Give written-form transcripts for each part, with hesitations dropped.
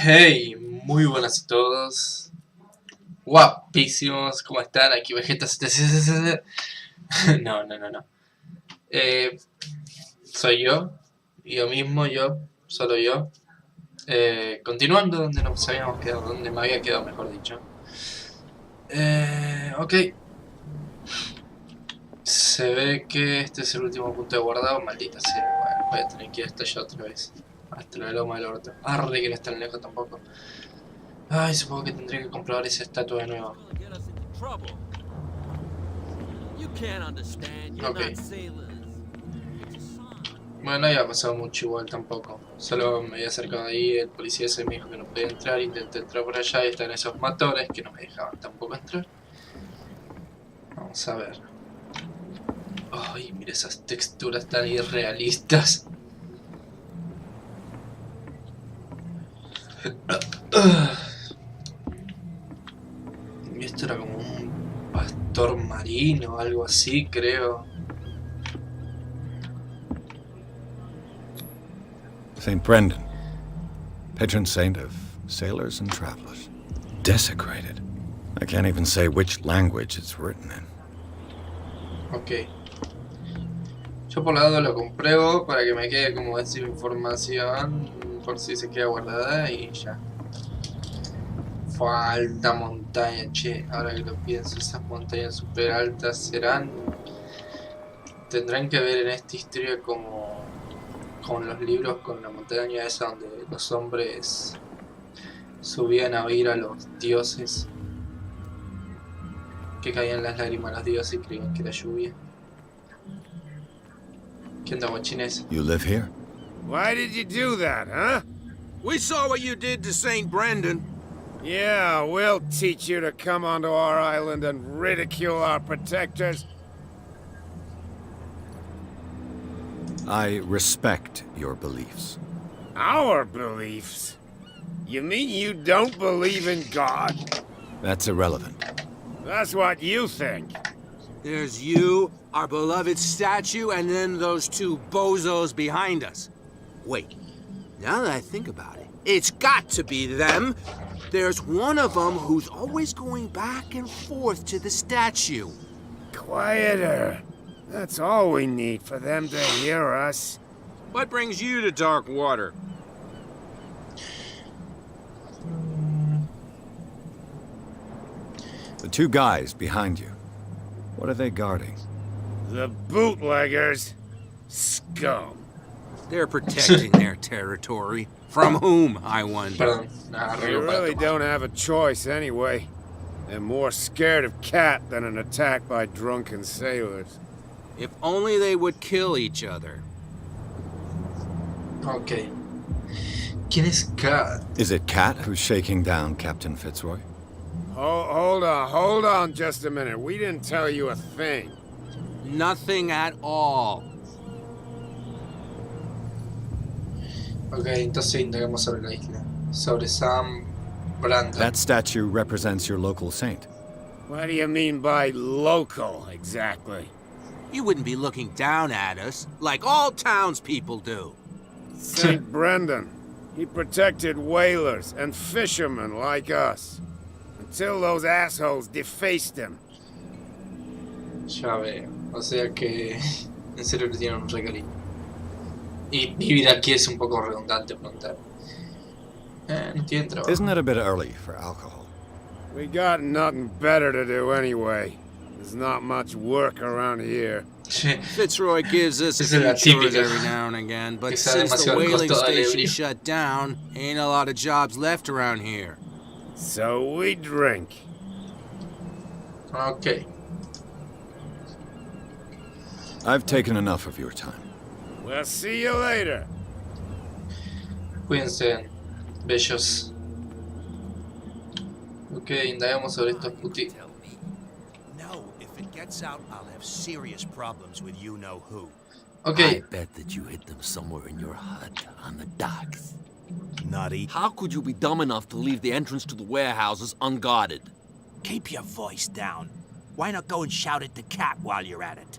Hey, muy buenas a todos. Guapísimos, ¿cómo están? Aquí Vegeta 77. No. Eh, soy yo mismo, solo yo. Continuando donde nos habíamos quedado, donde me había quedado, mejor dicho. Ok. Se ve que este es el último punto de guardado, maldita sea. Bueno, voy a tener que ir hasta allá otra vez. Hasta la loma del orto. Arre, que no es tan lejos tampoco. Ay, supongo que tendré que comprobar esa estatua de nuevo. Ok. Bueno, no había pasado mucho igual tampoco. Solo me había acercado ahí, el policía ese me dijo que no podía entrar, intenté entrar por allá y están esos matones que no me dejaban tampoco entrar. Vamos a ver. Ay, mira esas texturas tan irrealistas. Y esto era como un pastor marino o algo así, creo. St. Brendan, patron saint of sailors and travelers. Desecrated. I can't even say which language it's written in. Ok. Yo por lado lo compruebo para que me quede como esa información por si se queda guardada y ya. Falta montaña, che, ahora que lo pienso, esas montañas super altas tendrán que ver en esta historia como con los libros, con la montaña esa donde los hombres subían a oír a los dioses, que caían las lágrimas a los dioses y creían que era lluvia. ¿Qué onda, guachines? You live here? Why did you do that, huh? We saw what you did to St. Brendan. Yeah, we'll teach you to come onto our island and ridicule our protectors. I respect your beliefs. Our beliefs? You mean you don't believe in God? That's irrelevant. That's what you think. There's you, our beloved statue, and then those two bozos behind us. Wait, now that I think about it, it's got to be them. There's one of them who's always going back and forth to the statue. Quieter. That's all we need for them to hear us. What brings you to dark water? The two guys behind you. What are they guarding? The bootleggers. Scum. They're protecting their territory. From whom, I wonder? Perdón, They really don't have a choice anyway. They're more scared of Cat than an attack by drunken sailors. If only they would kill each other. Ok. ¿Quién es Cat? Is it Cat who's shaking down Captain Fitzroy? Hold on just a minute. We didn't tell you a thing. Nothing at all. Ok, entonces indagamos sobre la isla. Sobre Sam Brandon. That statue represents your local saint. What do you mean by local, exactly? You wouldn't be looking down at us, like all townspeople do. St. Brendan. He protected whalers and fishermen like us. Until those assholes defaced him. Ya veo. O sea que en serio le tienen un re cariño. Y vivir aquí es un poco redundante preguntar. No tienen trabajo. Isn't it a bit early for alcohol? We got nothing better to do anyway. There's not much work around here. Fitzroy gives us a Esa es la few chores típica. every now and again, but Que sea since the demasiado whaling costo del station ebrio. shut down, ain't a lot of jobs left around here. So we drink. Ok. I've taken enough of your time. We'll see you later. Cuídense, bellos. Ok, indagamos sobre estos puti... No, if it gets out, I'll have serious problems with you-know-who. Ok, I bet that you hid them somewhere in your hut on the docks. Nutty. How could you be dumb enough to leave the entrance to the warehouses unguarded? Keep your voice down. Why not go and shout at the cat while you're at it?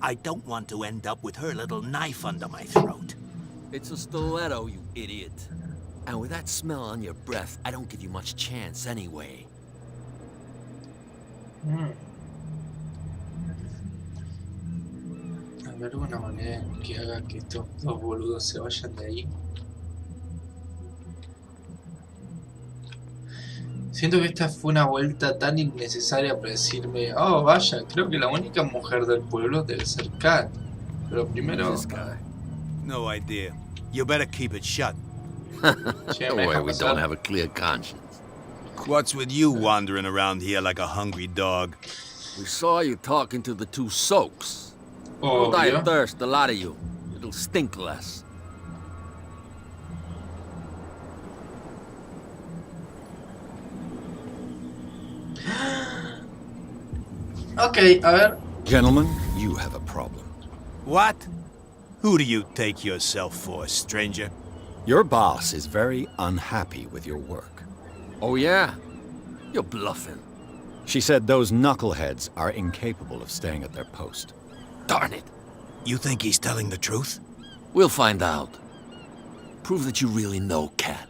I don't want to end up with her little knife under my throat. It's a stiletto, you idiot. And with that smell on your breath, I don't give you much chance anyway. A ver, una manera en que haga que estos dos boludos se vayan de ahí. Siento que esta fue una vuelta tan innecesaria para decirme, oh vaya, creo que la única mujer del pueblo debe ser Kat. Pero primero... This guy. No idea. You better keep it shut. Che, Don't me worry, deja we pasar. don't have a clear conscience. What's with you wandering around here like a hungry dog? We saw you talking to the two soaks. Don't die Obvio. of thirst, a lot of you. It'll stink less. Ok, a ver. Gentlemen, you have a problem. What? Who do you take yourself for, stranger? Your boss is very unhappy with your work. Oh yeah? You're bluffing. She said those knuckleheads are incapable of staying at their post. Darn it. You think he's telling the truth? We'll find out. Prove that you really know Cat.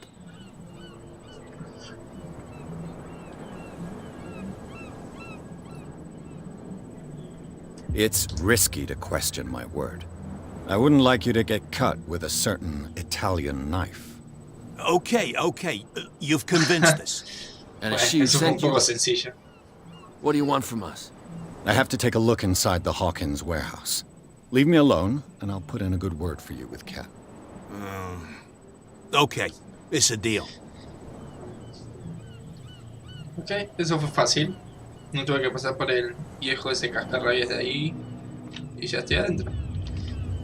It's risky to question my word. I wouldn't like you to get cut with a certain Italian knife. Okay. You've convinced us. And if Bueno, she eso fue un sent you, poco sencillo. what do you want from us? I have to take a look inside the Hawkins warehouse. Leave me alone, and I'll put in a good word for you with Cat. Okay, it's a deal. Ok, eso fue fácil. No tuve que pasar por el viejo ese cascarrabias de ahí. Y ya estoy adentro.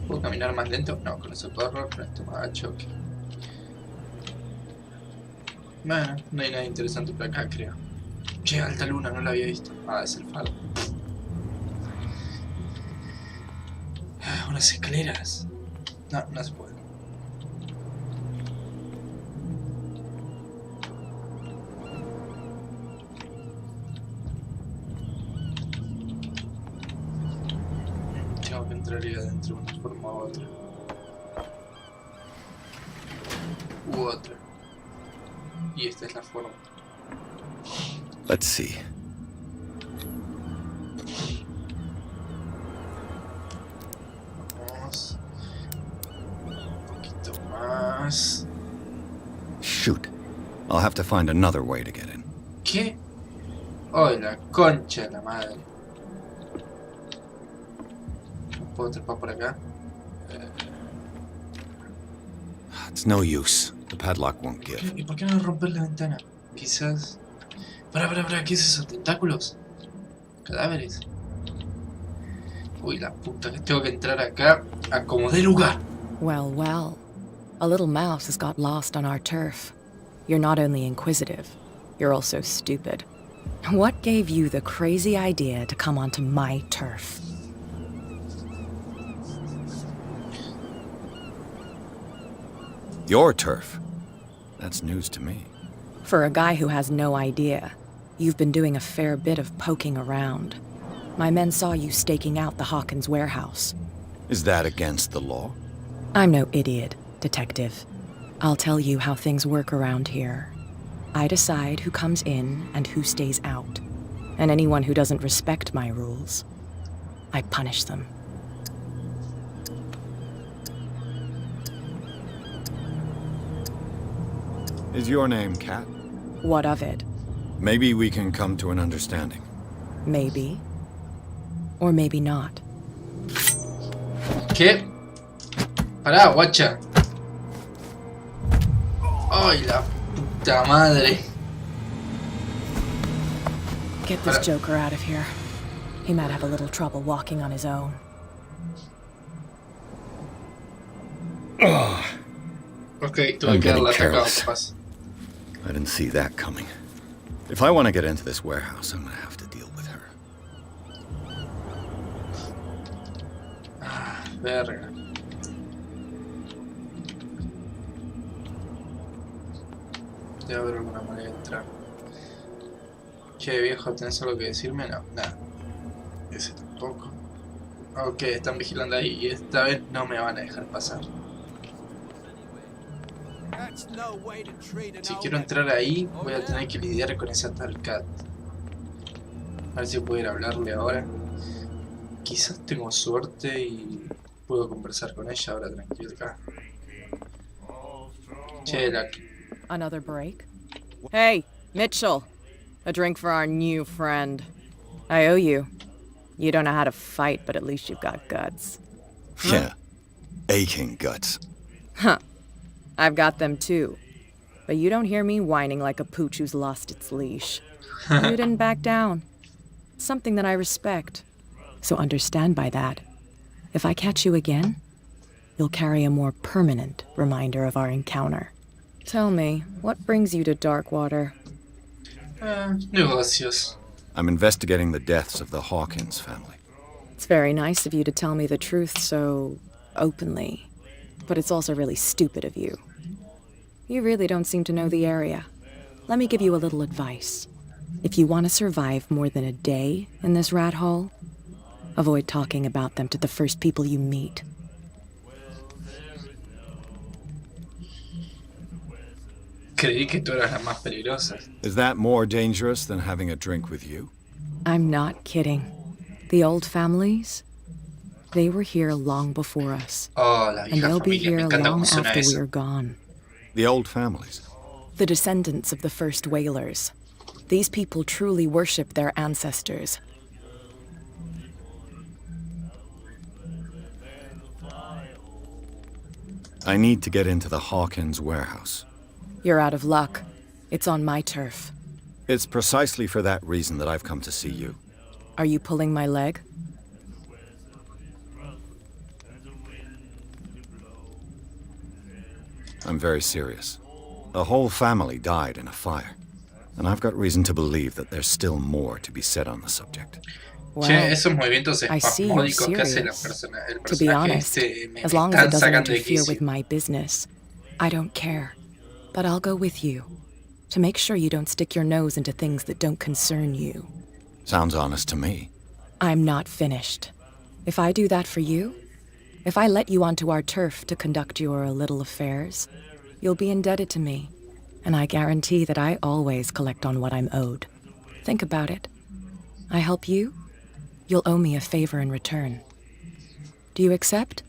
¿Puedo caminar más lento? No, con eso corro, con esto me agacho. Okay. Bueno, no hay nada interesante por acá, creo. Che, alta luna, no la había visto. Ah, es el faro. Ah, unas escaleras. No, no se puede. Tengo que entrar ahí adentro de una forma u otra. U otra. Y esta es la forma. Let's see. Vamos. Un poquito más. Shoot. I'll have to find another way to get in. ¿Qué? ¡Oh, la concha de la madre! ¿No puedo trepar por acá? It's no use. The padlock won't give. ¿Y por qué no romper la ventana? Quizás... Para, ¿qué es eso? ¿Tentáculos? ¿Cadáveres? Uy, la puta, que tengo que entrar acá a como dé lugar. Well. A little mouse has got lost on our turf. You're not only inquisitive, you're also stupid. What gave you the crazy idea to come onto my turf? Your turf? That's news to me. For a guy who has no idea, you've been doing a fair bit of poking around. My men saw you staking out the Hawkins warehouse. Is that against the law? I'm no idiot, Detective. I'll tell you how things work around here. I decide who comes in and who stays out. And anyone who doesn't respect my rules, I punish them. Is your name Cat? What of it? Maybe we can come to an understanding. Maybe. Or maybe not. ¿Qué? Pará, guacha. ¡Ay, la puta madre! Get this joker out of here. He might have a little trouble walking on his own. Ok, tuve I'm que darle getting atacado, careless. capaz. I didn't see that coming. If I want to get into this warehouse, I'm gonna have to deal with her. Ah, verga. Debe haber alguna manera de entrar. Che, viejo, ¿tenés algo que decirme? No, nada. Ese tampoco. Ok, están vigilando ahí y esta vez no me van a dejar pasar. That's no way to treat an Si old quiero entrar ahí, voy a tener que lidiar con esa tal Cat. A ver si puedo ir a hablarle ahora. Quizás tengo suerte y puedo conversar con ella ahora tranquilo acá. Che, la... Another break? Hey, Mitchell. A drink for our new friend. I owe you. You don't know how to fight, but at least you've got guts. Yeah. Aching guts. Huh. I've got them too. But you don't hear me whining like a pooch who's lost its leash. You didn't back down. Something that I respect. So understand by that. If I catch you again, you'll carry a more permanent reminder of our encounter. Tell me, what brings you to Darkwater? negocios. I'm investigating the deaths of the Hawkins family. It's very nice of you to tell me the truth so openly. But it's also really stupid of you. You really don't seem to know the area. Let me give you a little advice. If you want to survive more than a day in this rat hole, avoid talking about them to the first people you meet. Creí que tú eras la más peligrosa. Is that more dangerous than having a drink with you? I'm not kidding. The old families, they were here long before us. Oh, la And vieja they'll be familia. Me here encanta long cómo suena after eso. we're gone. The old families. The descendants of the first whalers. These people truly worship their ancestors. I need to get into the Hawkins warehouse. You're out of luck. It's on my turf. It's precisely for that reason that I've come to see you. Are you pulling my leg? I'm very serious. A whole family died in a fire. And I've got reason to believe that there's still more to be said on the subject. Che, esos movimientos I see you're espasmódicos que hace serious. el To be personaje honest, me as long as it están doesn't sacando de interfere with quicio. my business, I don't care. But I'll go with you, to make sure you don't stick your nose into things that don't concern you. Sounds honest to me. I'm not finished. If I do that for you, if I let you onto our turf to conduct your little affairs, you'll be indebted to me, and I guarantee that I always collect on what I'm owed. Think about it. I help you, you'll owe me a favor in return. Do you accept?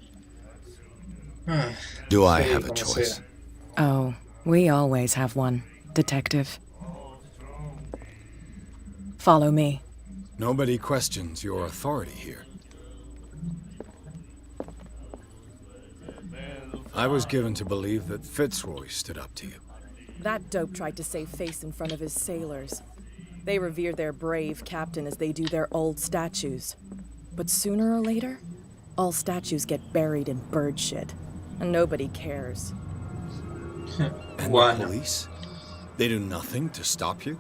Do I Sí, have a como choice? sea. Oh, we always have one, Detective. Follow me. Nobody questions your authority here. I was given to believe that Fitzroy stood up to you. That dope tried to save face in front of his sailors. They revere their brave captain as they do their old statues. But sooner or later, all statues get buried in bird shit, and nobody cares. And Bueno. the police? They do nothing to stop you?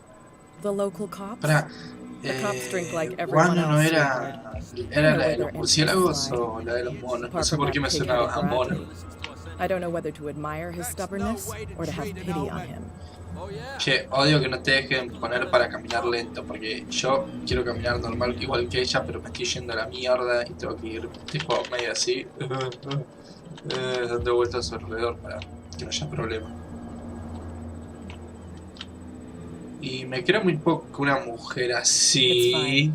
The local cops? Pará, The cops drink like everyone Guano no else, era... sweetheart. ¿Era You know la de where los their murciélagos interests lie. o la de los monos? No Apart sé from por qué that me pig-headed sonaba a mono. Bradley. I don't know whether to admire his stubbornness or to have pity on him. Che, odio que no te dejen poner para caminar lento, porque yo quiero caminar normal igual que ella, pero me estoy yendo a la mierda y tengo que ir tipo medio así, dando vueltas a su alrededor para que no haya problema. Y me creo muy poco que una mujer así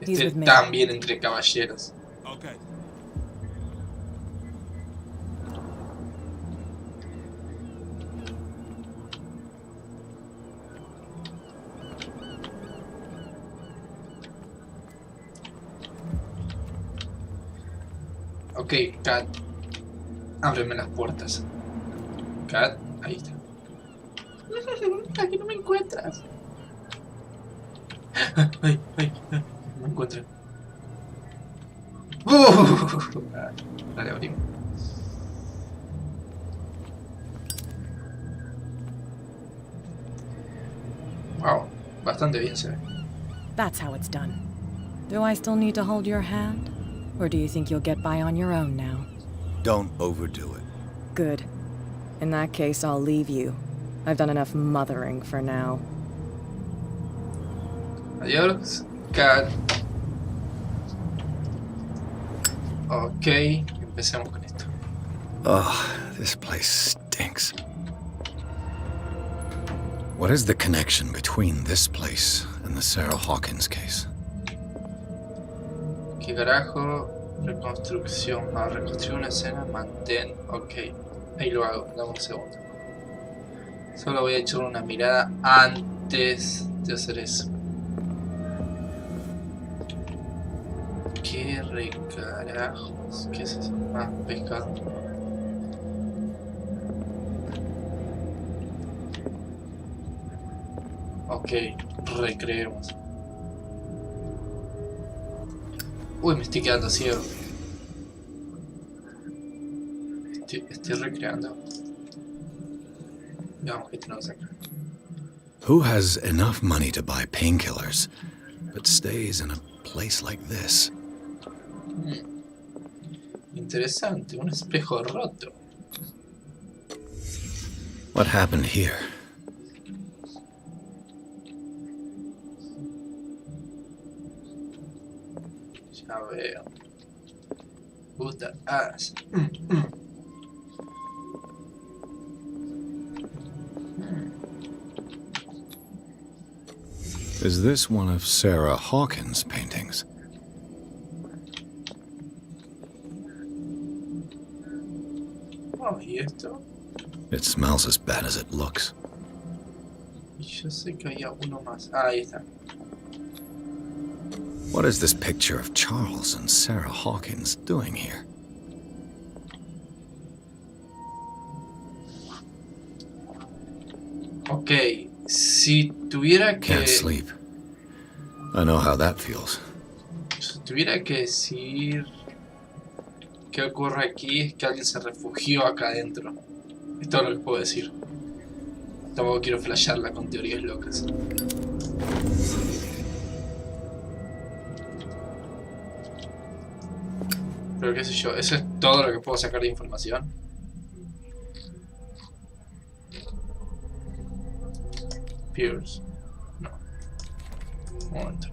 He's esté with me. tan bien entre caballeros. Okay. Ok, Cat, ábreme las puertas. Cat, ahí está. Aquí no me encuentras. Ay, no me encuentro. Dale, abrimos. Wow, bastante bien se ve. That's how it's done. Do I still need to hold your hand? Or do you think you'll get by on your own now? Don't overdo it. Good. In that case, I'll leave you. I've done enough mothering for now. Adiós, Cat. Ok, empecemos con esto. Oh, this place stinks. What is the connection between this place and the Sarah Hawkins case? ¿Qué carajo? Reconstrucción. Para reconstruir una escena, mantén. Ok, ahí lo hago. Dame un segundo. Solo voy a echar una mirada antes de hacer eso. ¿Qué recarajos? ¿Qué es eso? Ah, pescado. Ok, recreemos. Uy, me estoy quedando ciego. Estoy recreando. Veamos qué tenemos acá. Who has enough money to buy painkillers, but stays in a place like this? Interesante, un espejo roto. What happened here? Ya veo. Puta ass. Is this one of Sarah Hawkins' paintings? Oh, ¿y esto? It smells as bad as it looks. Y yo sé que había uno más. Ah, ahí está. What is this picture of Charles and Sarah Hawkins doing here? Ok, si tuviera que... Can't sleep. I know how that feels. Si tuviera que decir... ¿Qué ocurre aquí? Es que alguien se refugió acá adentro. Es todo lo que puedo decir. Tampoco quiero flashearla con teorías locas. Pero qué sé yo, eso es todo lo que puedo sacar de información. Pierce. No. Un momento.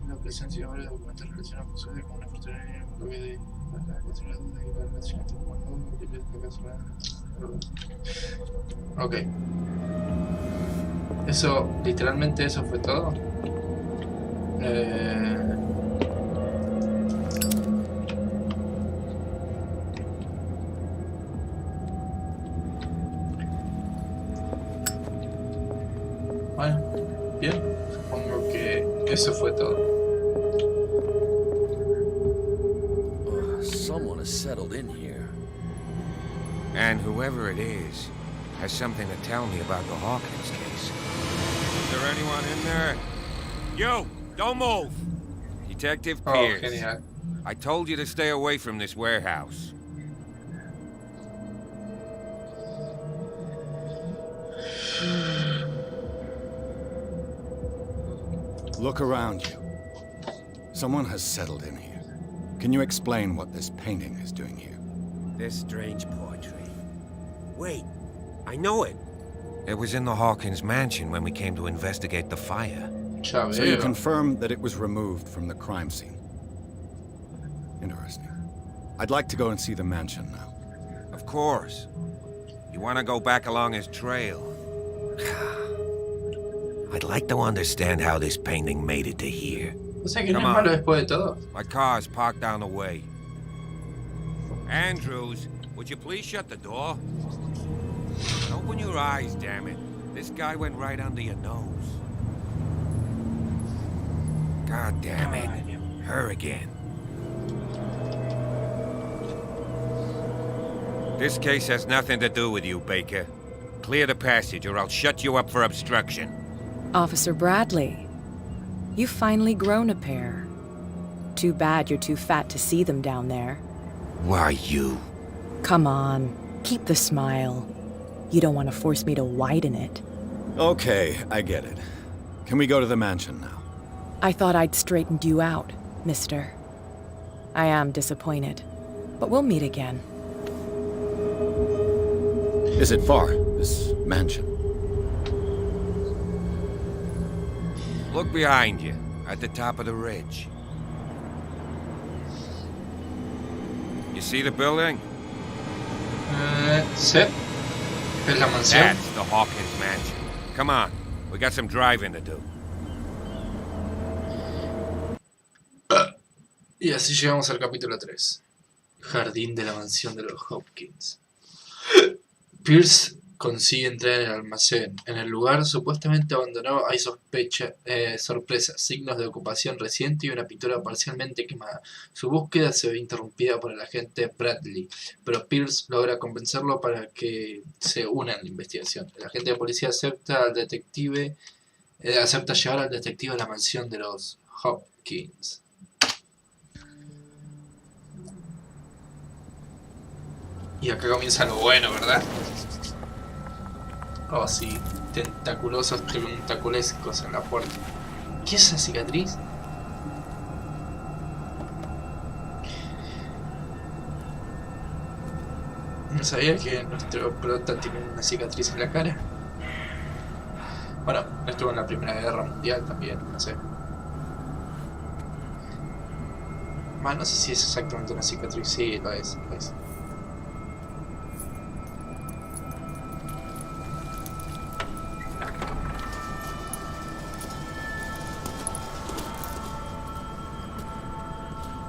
La presencia ahora de documentos relacionados con su vida con una fortuna en de la controlada de la relación entre Ok. Eso, literalmente eso fue todo. Bueno, bien. Supongo que eso fue todo. Someone has settled in here. And whoever it is has something to tell me about the Hawkins case. Is there anyone in there? You! Don't move! Detective Pierce. Genial. I told you to stay away from this warehouse. Look around you. Someone has settled in here. Can you explain what this painting is doing here? This strange poetry. Wait, I know it. It was in the Hawkins mansion when we came to investigate the fire. Ya So you veo. confirm that it was removed from the crime scene. Interesting. I'd like to go and see the mansion now. Of course. You want to go back along his trail? I'd like to understand how this painting made it to here. O sea que no es Come on. malo después de todo. My car's parked down the way. Andrews, would you please shut the door? Open your eyes, damn it. This guy went right under your nose. God damn it. Her again. This case has nothing to do with you, Baker. Clear the passage or I'll shut you up for obstruction. Officer Bradley, you've finally grown a pair. Too bad you're too fat to see them down there. Why you? Come on, keep the smile. You don't want to force me to widen it. Okay, I get it. Can we go to the mansion now? I thought I'd straightened you out, mister. I am disappointed, but we'll meet again. Is it far, this mansion? Look behind you, at the top of the ridge. You see the building? Sí. Es la mansión. That's the Hawkins mansion. Come on, we got some driving to do. Y así llegamos al capítulo 3. Jardín de la mansión de los Hawkins. Pierce consigue entrar en el almacén. En el lugar supuestamente abandonado hay sorpresas, signos de ocupación reciente y una pintura parcialmente quemada. Su búsqueda se ve interrumpida por el agente Bradley, pero Pierce logra convencerlo para que se una en la investigación. El agente de policía acepta llevar al detective a la mansión de los Hawkins. Y acá comienza lo bueno, ¿verdad? Oh, sí, tentaculosos, tentaculescos en la puerta. ¿Qué es esa cicatriz? No sabía que nuestro prota tiene una cicatriz en la cara. Bueno, estuvo en la Primera Guerra Mundial también, no sé. Más no sé si es exactamente una cicatriz, sí, lo es.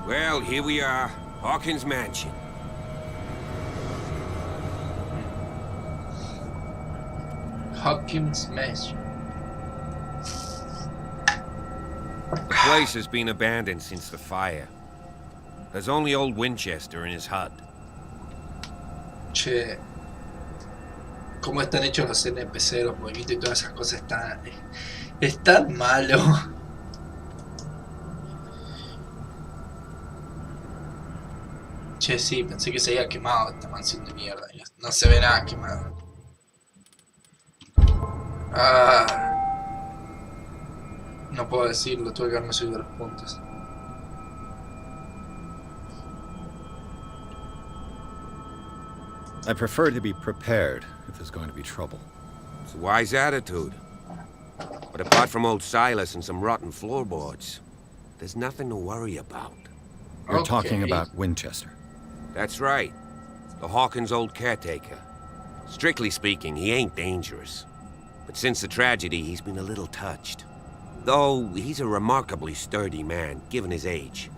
Well, here we are. Hawkins mansion. Hawkins mansion. The place has been abandoned since the fire. There's only old Winchester in his hut. Che, cómo están hechos los NPC, los movimientos y todas esas cosas están malo. Che, sí, pensé que se había quemado esta mansión de mierda. No se ve nada quemado. No puedo decirlo, tuve que haberme subido los puntos. I prefer to be prepared if there's going to be trouble. It's a wise attitude. But apart from old Silas and some rotten floorboards, there's nothing to worry about. You're talking about Winchester. That's right. The Hawkins' old caretaker. Strictly speaking, he ain't dangerous. But since the tragedy, he's been a little touched. Though, he's a remarkably sturdy man, given his age.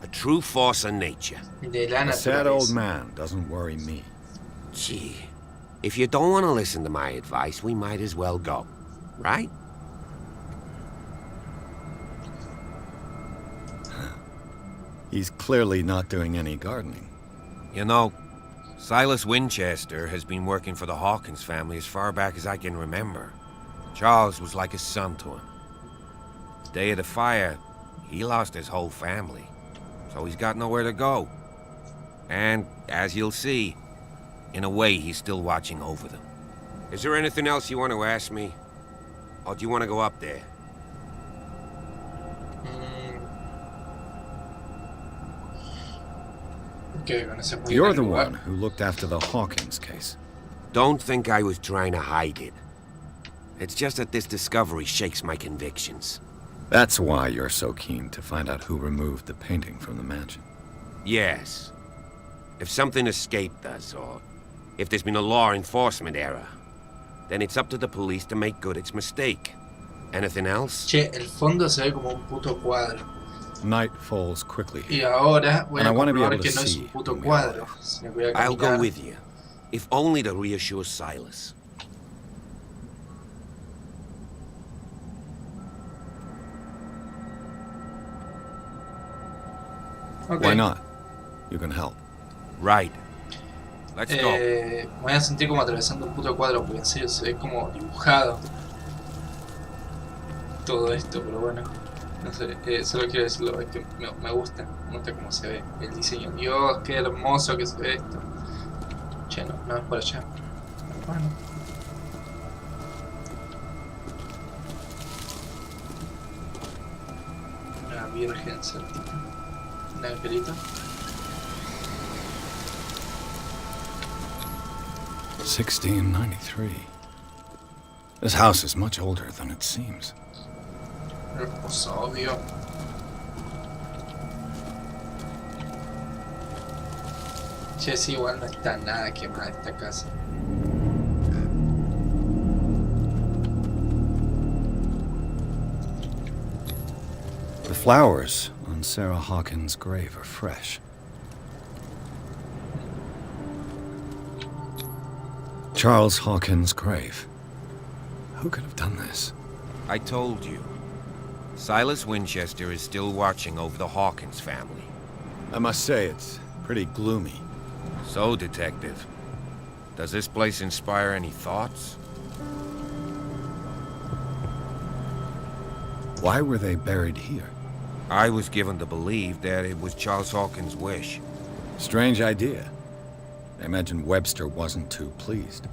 A true force of nature. A sad old man doesn't worry me. Gee, if you don't want to listen to my advice, we might as well go. Right? He's clearly not doing any gardening. You know, Silas Winchester has been working for the Hawkins family as far back as I can remember. Charles was like a son to him. The day of the fire, he lost his whole family, so he's got nowhere to go. And, as you'll see, in a way, he's still watching over them. Is there anything else you want to ask me? Or do you want to go up there? You're the one who looked after the Hawkins case. Don't think I was trying to hide it. It's just that this discovery shakes my convictions. That's why you're so keen to find out who removed the painting from the mansion. Yes. If something escaped us, or if there's been a law enforcement error, then it's up to the police to make good its mistake. Anything else? Che, el fondo se ve como un puto cuadro. Night falls quickly. Y ahora voy a comprobar que no es un puto cuadro, sino que voy a caminar. I'll go with you, if only to reassure Silas. Okay. Why not? You can help. Right. Let's go. Me voy a sentir como atravesando un puto cuadro, porque en serio se ve como dibujado todo esto, pero bueno. No sé, solo quiero decirlo, es que me gusta cómo se ve el diseño. Dios, qué hermoso que se ve esto. Che, no es por allá. Bueno. Una virgen cerquita. Un angelito. 1693. This house is much older than it seems. Pues obvio. Che, sí, igual no está nada quemada esta casa. The flowers on Sarah Hawkins' grave are fresh. Charles Hawkins' grave. Who could have done this? I told you. Silas Winchester is still watching over the Hawkins family. I must say, it's pretty gloomy. So, Detective, does this place inspire any thoughts? Why were they buried here? I was given to believe that it was Charles Hawkins' wish. Strange idea. I imagine Webster wasn't too pleased.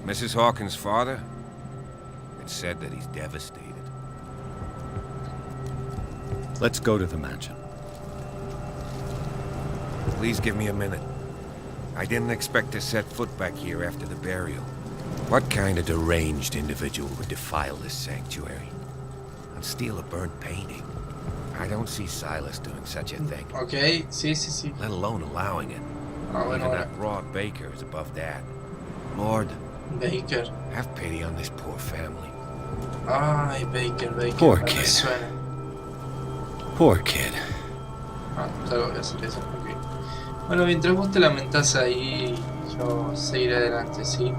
Mrs. Hawkins' father? It's said that he's devastated. Let's go to the mansion. Please give me a minute. I didn't expect to set foot back here after the burial. What kind of deranged individual would defile this sanctuary? And steal a burnt painting? I don't see Silas doing such a thing. Ok, sí, sí, sí. Let alone allowing it. Bueno, Even ahora. that broad Baker is above that. Lord, Baker. have pity on this poor family. Ay, Baker, Baker. Poor no me kid. suena. Poor kid. Ah, solo voy a hacer eso. Ok. Bueno, mientras vos te lamentás ahí, yo seguiré adelante, ¿sí?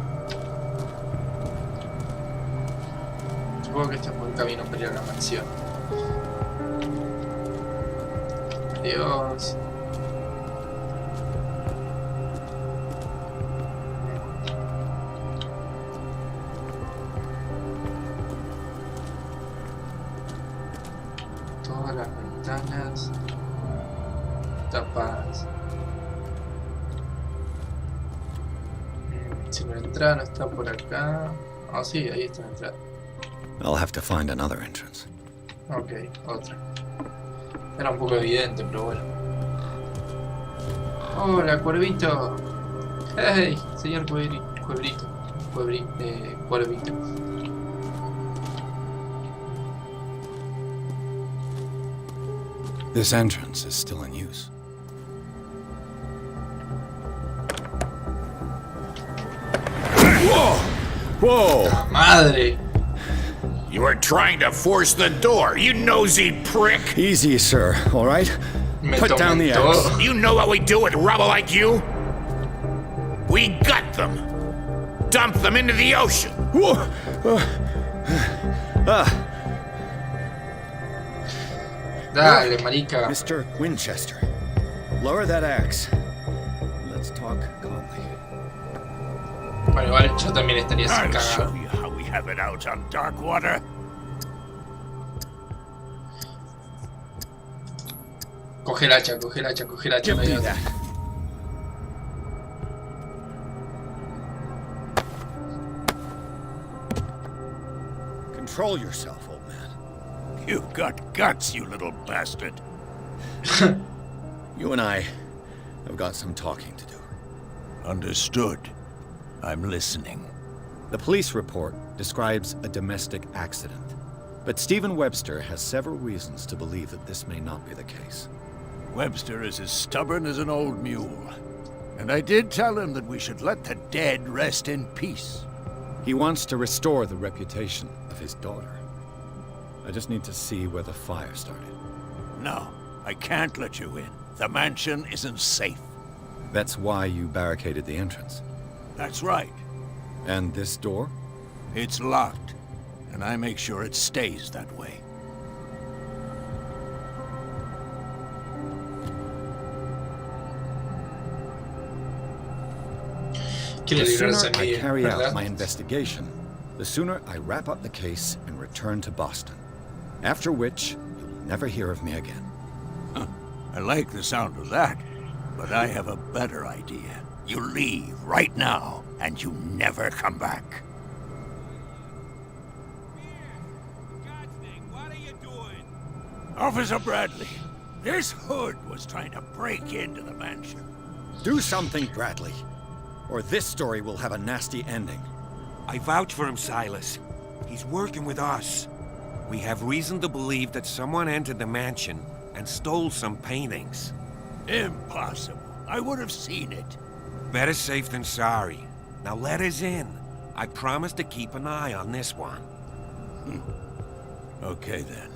Supongo que este es buen camino para ir a la mansión. Adiós. Todas las ventanas tapadas. Si la entrada no está por acá. Ah, sí, ahí está la entrada. I'll have to find another entrance. Ok, otra. Era un poco evidente, pero bueno. Hola, cuervito. Hey, señor cuervito. Cuervito. This entrance is still in use. Whoa! Madre. You were trying to force the door, you nosy prick! Easy, sir, all right? Me Put down the tormentó. axe. You know what we do with rubble like you? We gut them. Dump them into the ocean. Whoa! Dale, marica. Mr. Winchester, lower that axe. Let's talk calmly. Bueno, igual yo también estaría así I'll show cagado. you how we have it out on dark water. Coge el hacha, coge el hacha, coge el hacha. Give no hay me otra. that. Control yourself, old man. You've got guts, you little bastard. You and I have got some talking to do. Understood. I'm listening. The police report describes a domestic accident, but Stephen Webster has several reasons to believe that this may not be the case. Webster is as stubborn as an old mule. And I did tell him that we should let the dead rest in peace. He wants to restore the reputation of his daughter. I just need to see where the fire started. No, I can't let you in. The mansion isn't safe. That's why you barricaded the entrance. That's right. And this door? It's locked, and I make sure it stays that way. Quiere The librarse sooner de I mí, carry out ¿verdad? my investigation, the sooner I wrap up the case and return to Boston. After which, you'll never hear of me again. I like the sound of that, but I have a better idea. You leave right now, and you never come back. What are you doing? Officer Bradley, this hood was trying to break into the mansion. Do something, Bradley, or this story will have a nasty ending. I vouch for him, Silas. He's working with us. We have reason to believe that someone entered the mansion and stole some paintings. Impossible. I would have seen it. Better safe than sorry. Now let us in. I promise to keep an eye on this one. Okay then.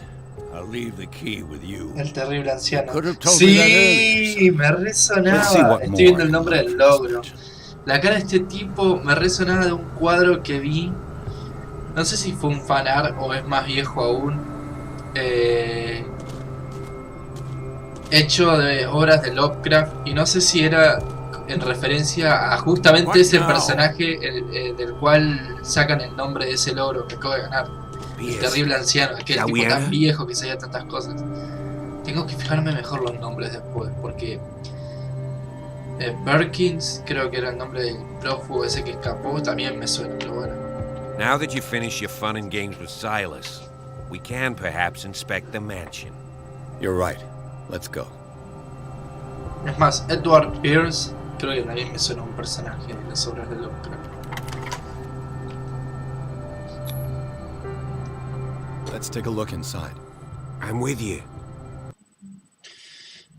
I'll leave the key with you. El terrible anciano. Could have told me that earlier, Sí, son. me Let's see resonaba. what Estoy more viendo I el can nombre learn del from this logro. legend. La cara de este tipo me resonaba de un cuadro que vi. No sé si fue un fanart o es más viejo aún. Hecho de obras de Lovecraft. Y no sé si era en referencia a justamente ese personaje del cual sacan el nombre de ese logro que acabo de ganar. El terrible anciano, aquel tipo tan viejo que sabía tantas cosas. Tengo que fijarme mejor los nombres después, porque Perkins, creo que era el nombre del prófugo ese que escapó, también me suena, pero bueno. Now that you finish your fun and games with Silas, we can perhaps inspect the mansion. You're right. Let's go. Es más, Edward Pierce, creo que también me suena un personaje de las obras de Lovecraft. Let's take a look inside. I'm with you.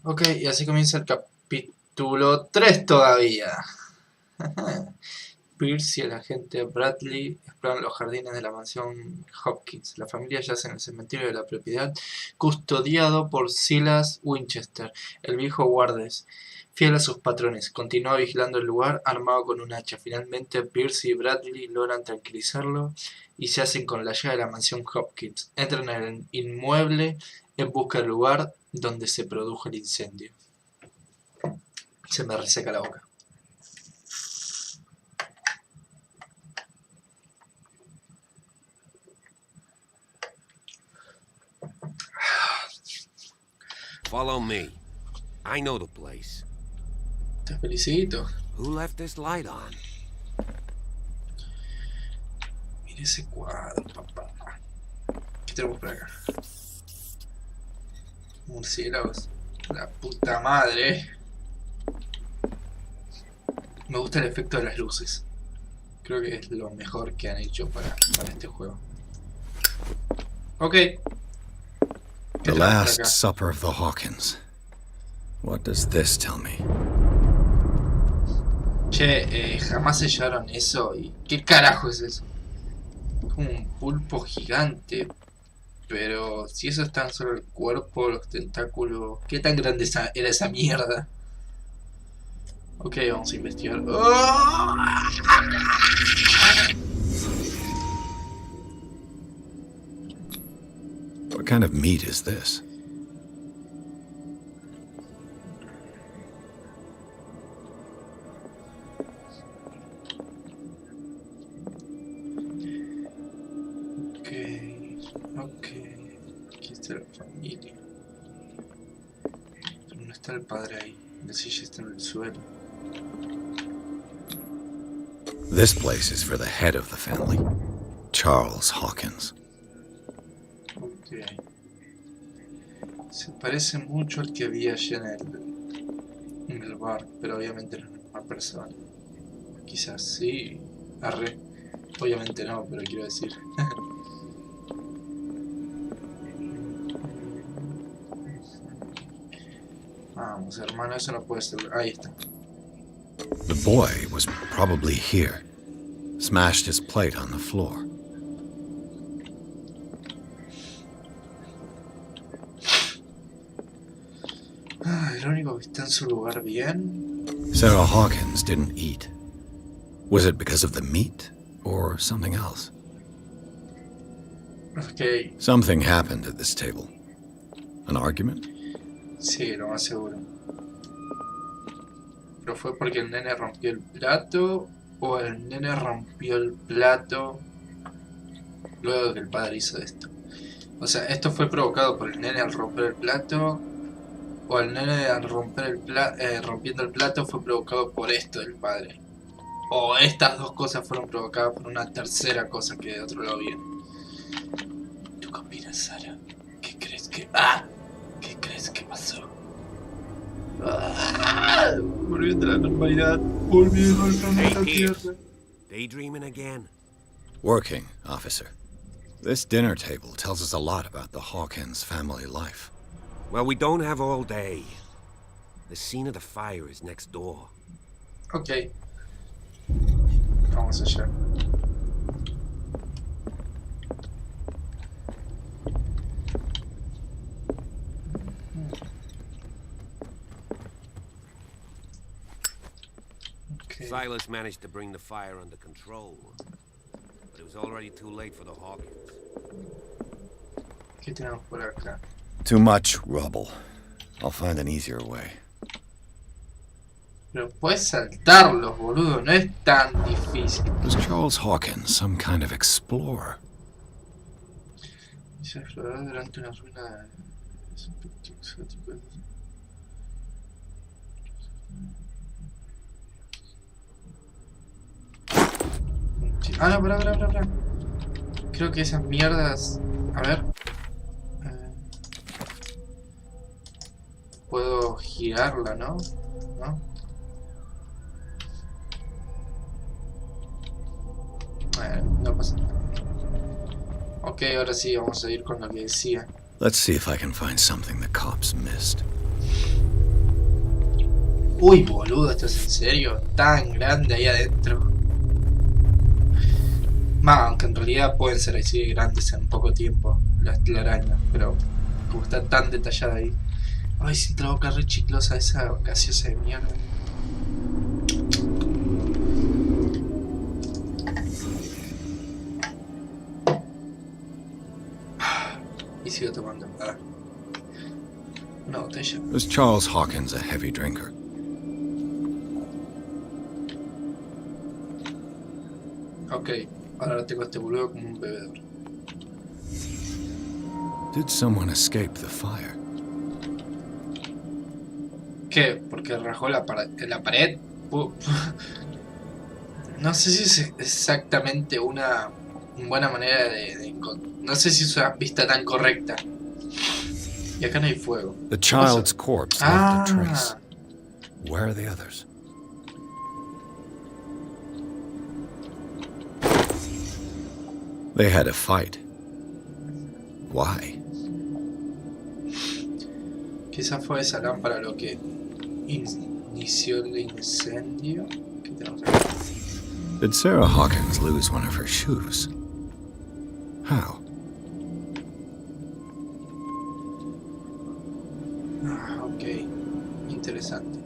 Ok, y así comienza el capítulo 3 todavía. Pierce y el agente Bradley exploran los jardines de la mansión Hawkins. La familia yace en el cementerio de la propiedad, custodiado por Silas Winchester, el viejo guardes. Fiel a sus patrones, continúa vigilando el lugar armado con un hacha. Finalmente, Pierce y Bradley logran tranquilizarlo y se hacen con la llave de la mansión Hopkins. Entran en el inmueble en busca del lugar donde se produjo el incendio. Se me reseca la boca. Follow me. I know the place. Te felicito. Who left this light on? Mira ese cuadro, papá. ¿Qué tenemos por acá? Murciélagos. La puta madre. Me gusta el efecto de las luces. Creo que es lo mejor que han hecho para este juego. Ok. The Last Supper of the Hawkins. What does this tell me? Che, jamás sellaron eso. ¿Y qué carajo es eso? Es como un pulpo gigante. Pero si eso es tan solo el cuerpo, los tentáculos... ¿Qué tan grande era esa mierda? Ok, vamos a investigar. ¡Oh! What kind of meat is this? Ok. Aquí está la familia. Pero no está el padre ahí. La silla está en el suelo. This place is for the head of the family, Charles Hawkins. Ok. Se parece mucho al que había allá en el bar, pero obviamente no es la misma persona. Quizás sí. Arre. Obviamente no, pero quiero decir. Vamos, hermano, eso no puede ser. Ahí está. The boy was probably here. Smashed his plate on the floor. El único que está en su lugar bien. Sarah Hawkins didn't eat. Was it because of the meat or something else? Ok. Something happened at this table. An argument? Sí, lo más seguro. Pero fue porque el nene rompió el plato o el nene rompió el plato luego de que el padre hizo esto. O sea, esto fue provocado por el nene al romper el plato o el nene al romper el rompiendo el plato fue provocado por esto del padre. O estas dos cosas fueron provocadas por una tercera cosa que de otro lado viene. ¿Tú qué opinas, Sara? ¿Qué crees que... ¡Ah! ¿Qué crees que pasó? ¡Ah! Volviendo a la normalidad. Volviendo al planeta Tierra. Daydreaming again? Working, officer. This dinner table tells us a lot about the Hawkins family life. Well, we don't have all day. The scene of the fire is next door. Ok. Vamos allá. Okay. Silas managed to bring the fire under control, but it was already too late for the Hawkins. ¿Qué tenemos por acá? Too much rubble. I'll find an easier way. Pero puedes saltarlos, boludo. No es tan difícil. Was Charles Hawkins some kind of explorer? Se exploró durante una ruina exótico. Ah, no, pará. Creo que esas mierdas... A ver. Puedo girarla, ¿no? ¿No? No pasa nada. Ok, ahora sí, vamos a ir con lo que decía. Let's see if I can find something the cops missed. Uy, boludo, ¿esto es en serio? Tan grande ahí adentro. Aunque en realidad pueden ser así de grandes en poco tiempo las telarañas, pero como está tan detallada ahí. Ay, siento la boca re chiclosa esa gaseosa de mierda. Y sigo tomando. Una botella. Was Charles Hawkins a heavy drinker? Ok, ahora tengo a este boludo como un bebedor. Did someone escape the fire? ¿Qué? ¿Porque rajó la pared? No sé si es exactamente una buena manera de no sé si es una pista tan correcta. Y acá no hay fuego. The child's corpse left a trace. Where are the others? They had a fight. Why? Quizás fue esa lámpara lo que inició el incendio. ¿Qué tenemos acá? Did Sarah Hawkins lose one of her shoes? How? Ok. Interesante.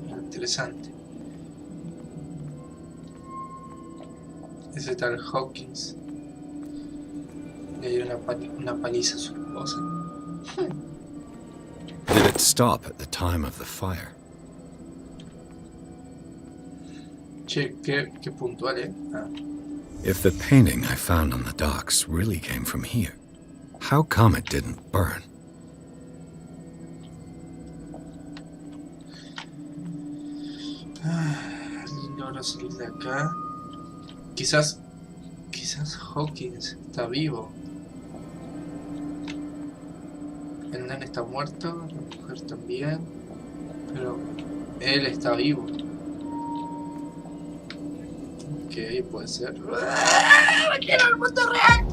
Ese tal Hawkins le dio una paliza a su esposa. Did it stop at the time of the fire? Che, qué puntual, ¿eh? If the painting I found on the docks really came from here, how come it didn't burn? Logro salir de acá. Quizás Hawkins está vivo. El nene está muerto, la mujer también, pero él está vivo. Ok, puede ser. ¡Me quiero el mundo real!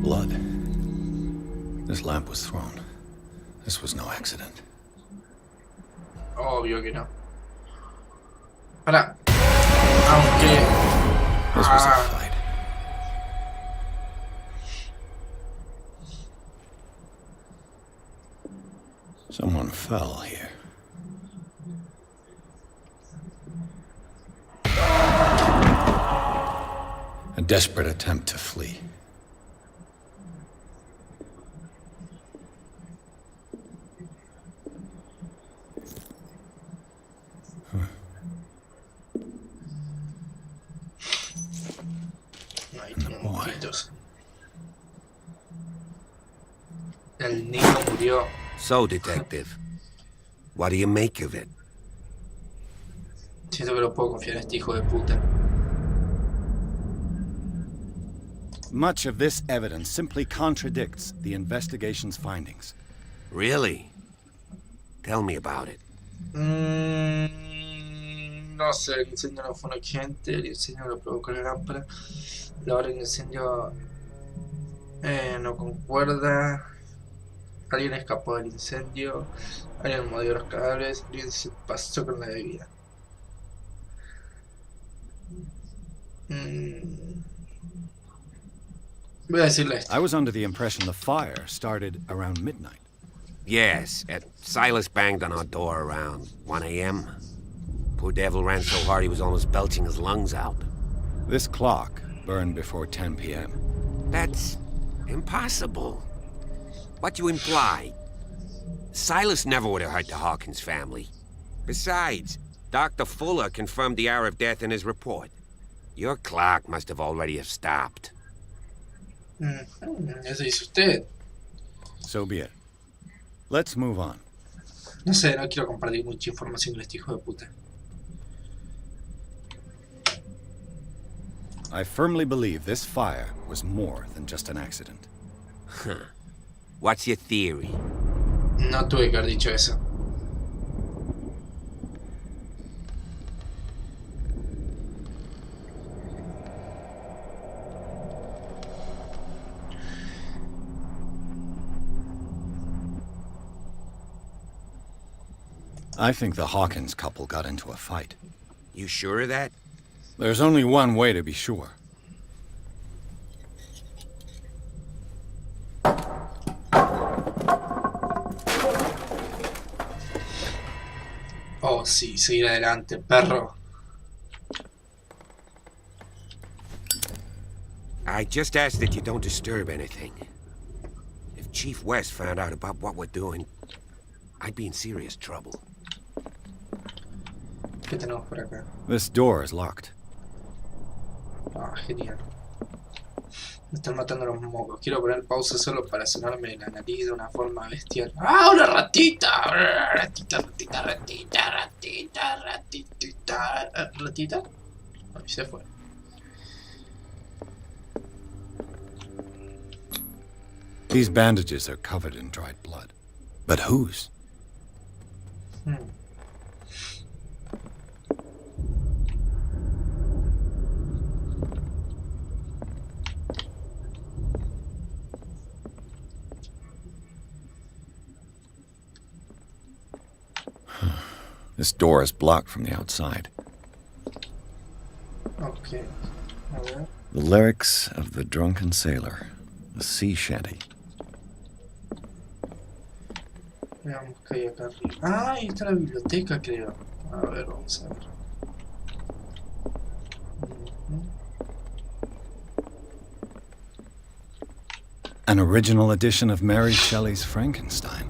Blood. This lamp was thrown. This was no accident. Obvio que no. Para. Aunque... This was a fight. Someone fell here. A desperate attempt to flee. Ahí tiene monjitos. El niño murió. So, Detective, what do you make of it? Siento que no puedo confiar en este hijo de puta. Much of this evidence simply contradicts the investigation's findings. Really? Tell me about it. No sé, el incendio no fue un accidente, el incendio lo provocó la lámpara. La hora del incendio no concuerda. Alguien escapó del incendio, alguien movió los cadáveres, alguien se pasó con la bebida. Voy a decirle esto. I was under the impression the fire started around midnight. Yes, Silas banged on our door around 1 a.m. Poor devil ran so hard he was almost belching his lungs out. This clock burned before 10 p.m. That's impossible. What you imply? Silas never would have hurt the Hawkins family. Besides, Dr. Fuller confirmed the hour of death in his report. Your clock must have already have stopped. Eso dice usted. So be it. Let's move on. No sé, no quiero compartir mucha información con este hijo de puta. I firmly believe this fire was more than just an accident. Huh. What's your theory? No tuve que haber dicho eso. I think the Hawkins couple got into a fight. You sure of that? There's only one way to be sure. Oh, sí, seguir adelante, perro. I just ask that you don't disturb anything. If Chief West found out about what we're doing, I'd be in serious trouble. ¿Qué tenemos por acá? This door is locked. Ah, genial. Me están matando los mocos. Quiero poner pausa solo para sonarme la nariz de una forma bestial. ¡Ah, una ratita! Ratita, ratita, ratita, ratita, ratita, ratita. Ay, se fue. These bandages are covered in dried blood. But whose? This door is blocked from the outside. Okay. A ver. The lyrics of the drunken sailor, a sea shanty. Veamos qué hay acá arriba. Ah, ahí está la biblioteca, creo. A ver, vamos a ver. An original edition of Mary Shelley's Frankenstein,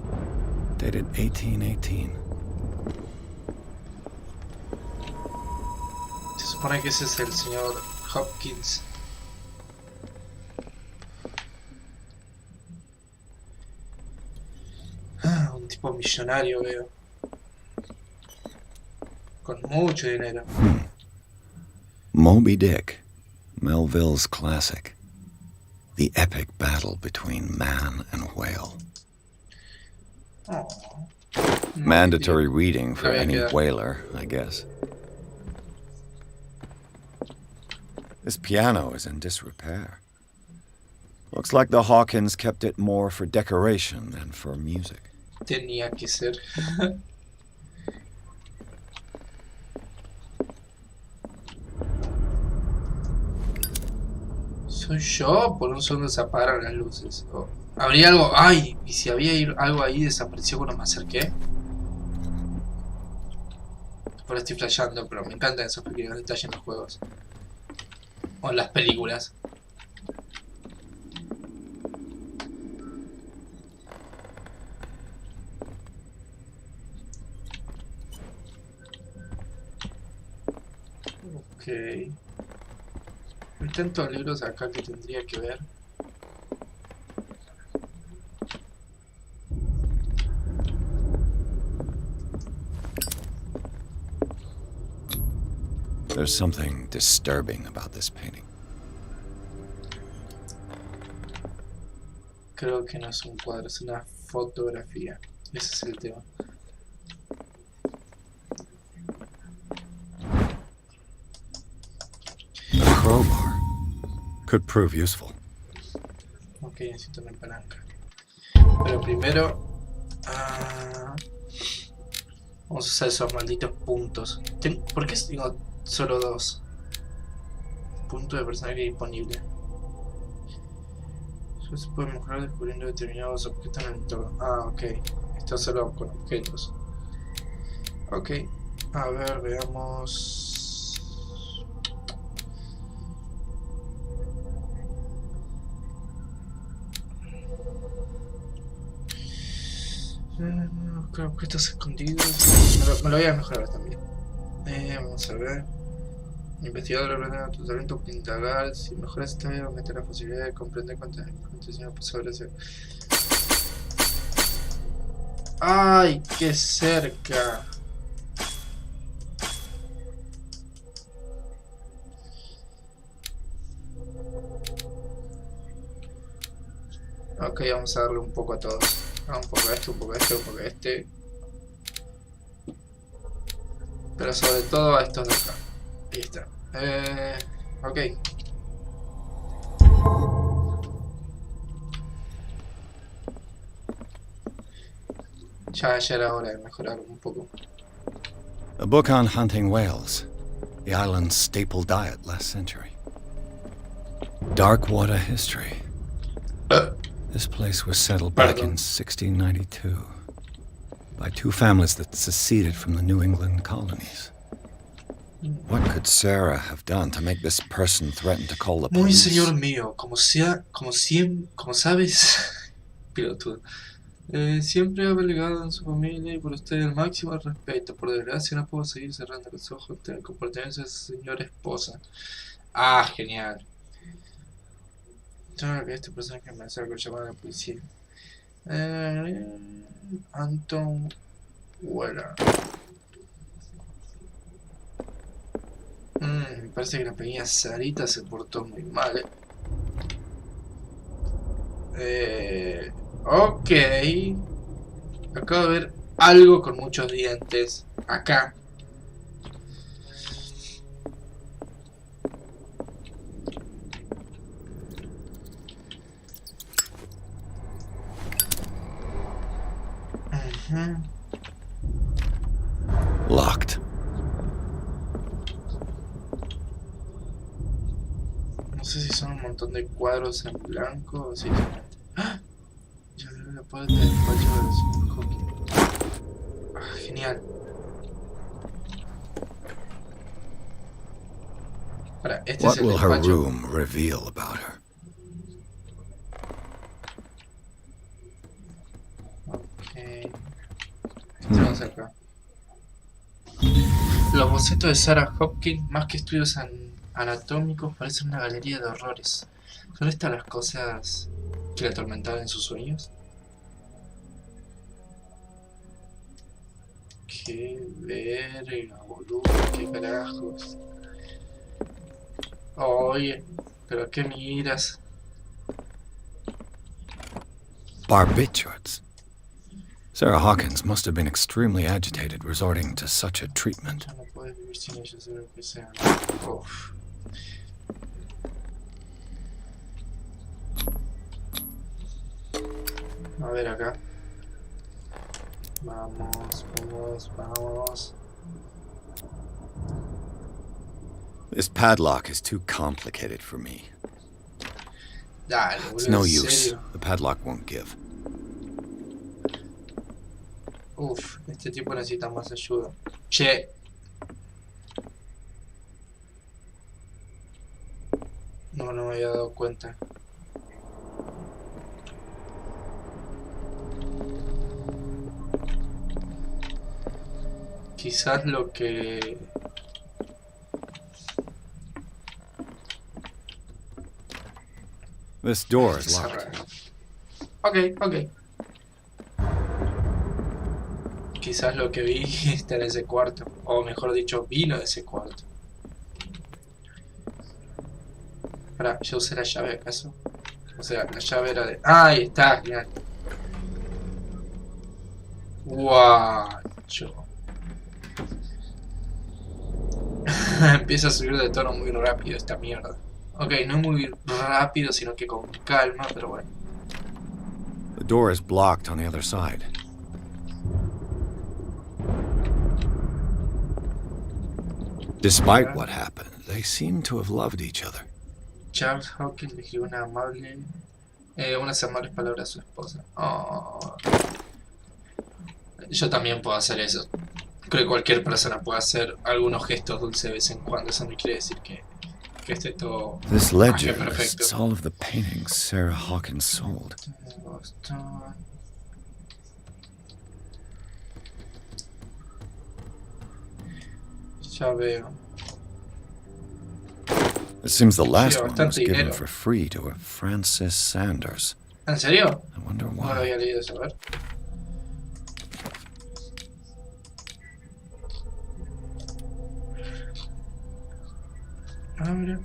dated 1818. Se supone que ese es el señor Hawkins. Ah, un tipo millonario, veo. Con mucho dinero. Moby Dick, Melville's classic. The epic battle between man and whale. Oh. Mandatory reading for Voy a any quedar. whaler, I guess. This piano is in disrepair. Looks like the Hawkins kept it more for decoration than for music. Tenía que ser. Soy yo, por un segundo se apagaron las luces. Oh. ¿Habría algo? ¡Ay! ¿Y si había algo ahí desapareció cuando me acerqué? Ahora estoy flasheando, pero me encantan esos pequeños detalles en los juegos. O en las películas. Ok. Hay tantos libros acá que tendría que ver. There's something disturbing about this painting. Creo que no es un cuadro, es una fotografía. Ese es el tema. A crowbar could prove useful. Ok, necesito una palanca. Pero primero... vamos a usar esos malditos puntos. ¿Por qué tengo solo dos? Punto de personaje disponible. Eso se puede mejorar descubriendo determinados objetos en el entorno. Ah, ok. Esto solo con objetos. Ok. A ver, veamos. Buscar objetos escondidos. Me lo voy a mejorar también. Vamos a ver. Investigador aprende tu talento para indagar. Si mejoras esta vida, aumenta la posibilidad de comprender cuántas acontecimientos posibles hacer. ¡Ay! ¡Qué cerca! Ok, vamos a darle un poco a todos. Un poco a este, un poco a este, un poco a este. Pero sobre todo a estos de acá. Ahí está. Ok. Ya era hora de mejorar un poco. A book on hunting whales, the island's staple diet last century. Dark water history. This place was settled back in 1692 by two families that seceded from the New England colonies. What could Sarah have done to make this person threaten to call the Muy police? señor mío, como sabes, pilotudo. Siempre ha delegado en su familia y por usted el máximo respeto. Por desgracia no puedo seguir cerrando los ojos ante el comportamiento de su señora esposa. Ah, genial. Tengo que este personaje me hace algo llamado a la policía. Anton Weller. Me parece que la pequeña Sarita se portó muy mal, ok. Acabo de ver algo con muchos dientes. Acá. Locked. No sé si son un montón de cuadros en blanco o si... ¡Ah! Ya veo la puerta del despacho del señor Hawkins. Ah, genial. Ahora, este What es el will her despacho. room reveal about her? Ok. Vamos acá. Los bocetos de Sarah Hawkins, más que estudios anatómicos, parecen una galería de horrores. ¿Son estas las cosas que la atormentaban en sus sueños? Qué verga, boludo, qué carajos. Oye, pero qué miras. Barbiturates. Sarah Hawkins must have been extremely agitated resorting to such a treatment. Ya no puedes vivir sin ellos, sea lo que sea. Uf. A ver acá. Vamos, vamos, vamos. This padlock is too complicated for me. Dale, It's boludo, no en use. serio. The padlock won't give. Uf, este tipo necesita más ayuda. Che. No me había dado cuenta. Quizás lo que... This door is locked. Ok, ok. Quizás lo que vi está en ese cuarto. O mejor dicho, vino de ese cuarto. Ahora, ¿yo usé la llave acaso? O sea, la llave era de... ¡Ah, ahí está! Genial. Guacho. Empieza a subir de tono muy rápido esta mierda. Ok, no muy rápido, sino que con calma, pero bueno. The door is blocked on the other side. Despite what happens, They seem to have loved each other. Charles Hawkins le escribió unas amables palabras a su esposa. Oh. Yo también puedo hacer eso. Creo que cualquier persona puede hacer algunos gestos dulces de vez en cuando. Eso no quiere decir que esté todo This ledger perfecto. lists all of the paintings Sarah Hawkins sold. Ya veo. It seems the last Sí, one was bastante given dinero. for free to a Francis Sanders. ¿En serio? I wonder No lo why. había leído eso, a ver. Ah, mira.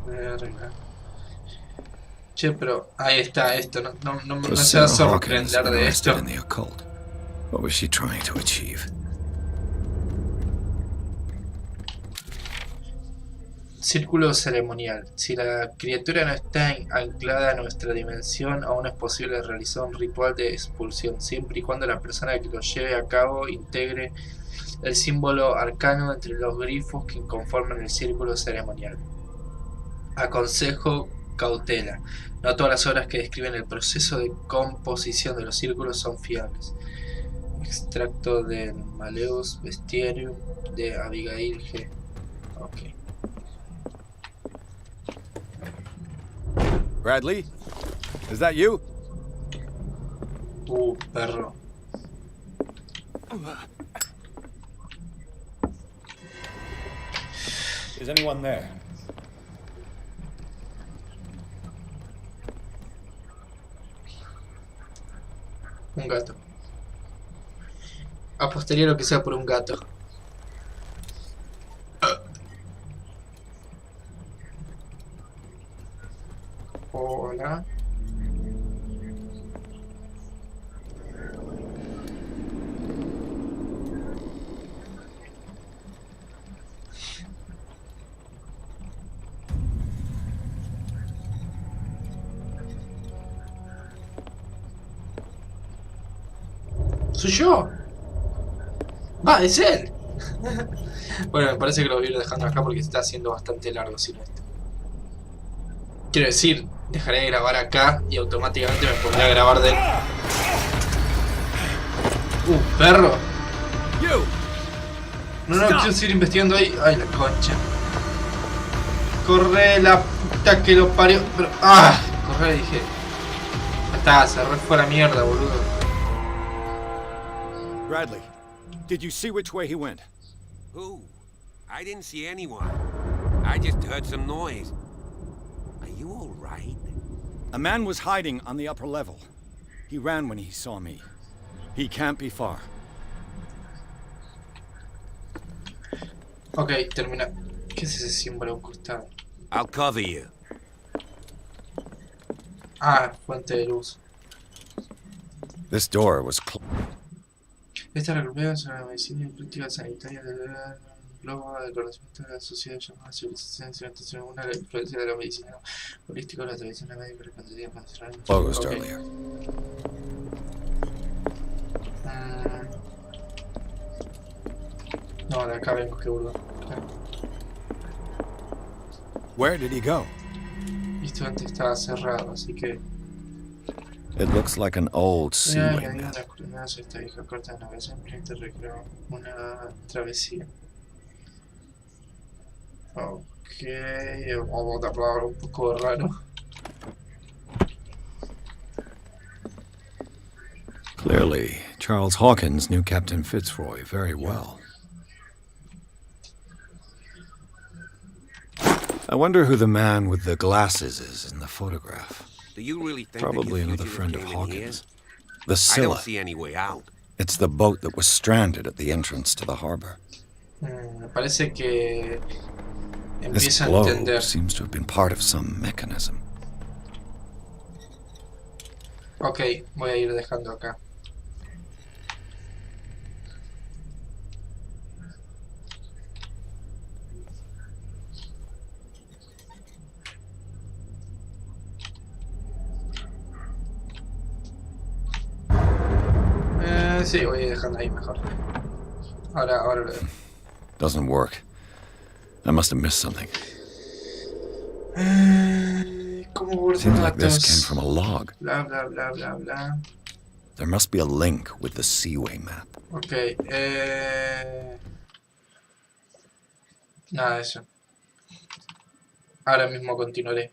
Verga. Che, pero ahí está esto. No Was se va a Sarah Hawkins sorprender de interested esto. in the occult? What was she trying to achieve? Círculo ceremonial. Si la criatura no está anclada a nuestra dimensión, aún es posible realizar un ritual de expulsión, siempre y cuando la persona que lo lleve a cabo integre el símbolo arcano entre los grifos que conforman el círculo ceremonial. Aconsejo cautela. No todas las obras que describen el proceso de composición de los círculos son fiables. Extracto del Maleus Bestiarium de Abigail G. Ok. Bradley? Is that you? Perro. Is anyone there? Un gato. Apostaría lo que sea por un gato. Hola. ¡Soy yo! ¡Va, es él! Bueno, me parece que lo voy a ir dejando acá porque se está haciendo bastante largo sin esto. Quiero decir, dejaré de grabar acá y automáticamente me pondré a grabar de... perro. No, quiero seguir investigando ahí. Ay, la concha. Corre la puta que lo parió. Pero... corre, dije. Ya está, se re fue a la mierda, boludo. Bradley, did you see which way he went? Who? I didn't see anyone. I just heard some noise. Are you all right? A man was hiding on the upper level. He ran when he saw me. He can't be far. Ok, termina. ¿Qué es ese símbolo a un costado? I'll cover you. Fuente de luz. This door was closed. Esta recuperación sobre la medicina y práctica sanitaria del globo de conocimiento de la sociedad llamada civilización y civilización, una la influencia de la medicina holística o la tradición médica respondida más Closed earlier. No, de acá vengo, que burdo. Where did he go? Esto antes estaba cerrado, así que... It looks like an old sealing añadí net. una curiosidad esta vieja corta de navegación, el proyecto recreó una travesía. Ok, vamos a hablar un poco raro. Clearly, Charles Hawkins knew Captain Fitzroy very well. I wonder who the man with the glasses is in the photograph. Do you really think Probably that you another friend of came in here? Hawkins. The I Scylla. don't see any way out. It's the boat that was stranded at the entrance to the harbor. Me parece que This empieza a globe entender. seems to have been part of some mechanism. Ok, voy a ir dejando acá. Sí, voy dejando ahí mejor. Ahora lo dejo. Doesn't work. I must have missed something. ¿Cómo guardo Seems like this datos? came from a log. Bla, bla, bla, bla, bla. There must be a link with the Seaway map. Ok, nada de eso. Ahora mismo continuaré.